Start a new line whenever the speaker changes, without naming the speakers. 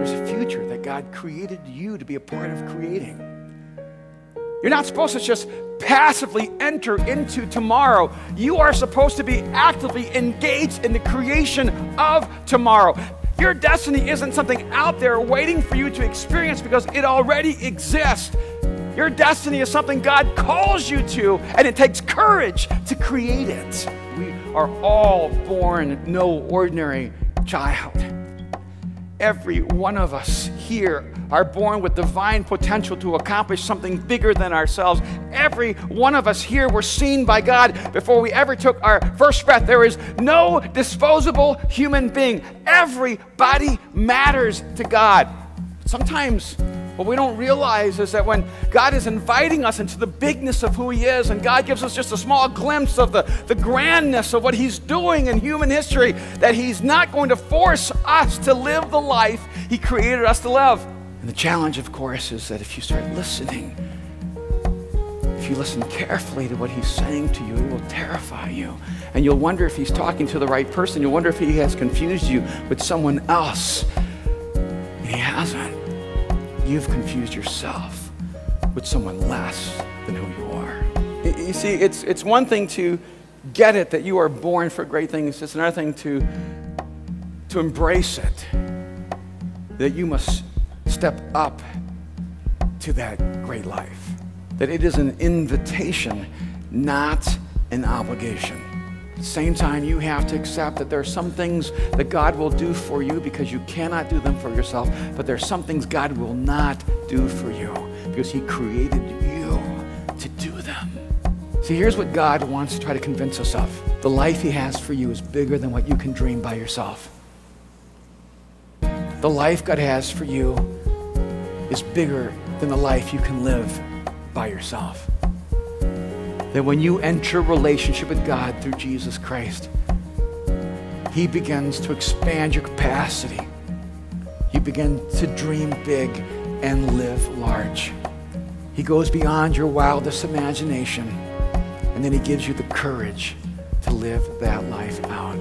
There's a future that God created you to be a part of creating. You're not supposed to just passively enter into tomorrow. You are supposed to be actively engaged in the creation of tomorrow. Your destiny isn't something out there waiting for you to experience because it already exists. Your destiny is something God calls you to, and it takes courage to create it. We are all born no ordinary child. Every one of us here are born with divine potential to accomplish something bigger than ourselves. Every one of us here were seen by God before we ever took our first breath. There is no disposable human being. Everybody matters to God. Sometimes what we don't realize is that when God is inviting us into the bigness of who He is, and God gives us just a small glimpse of the grandness of what He's doing in human history, that He's not going to force us to live the life He created us to live. And the challenge, of course, is that if you start listening, if you listen carefully to what He's saying to you, it will terrify you. And you'll wonder if He's talking to the right person. You'll wonder if He has confused you with someone else. And He hasn't. You've confused yourself with someone less than who you are. You see, it's one thing to get it that you are born for great things. It's another thing to embrace it, that you must step up to that great life, that it is an invitation, not an obligation. At the same time, you have to accept that there are some things that God will do for you because you cannot do them for yourself, but there are some things God will not do for you because He created you to do them. See, here's what God wants to try to convince us of. The life He has for you is bigger than what you can dream by yourself. The life God has for you is bigger than the life you can live by yourself. That when you enter a relationship with God through Jesus Christ, He begins to expand your capacity. You begin to dream big and live large. He goes beyond your wildest imagination, and then He gives you the courage to live that life out.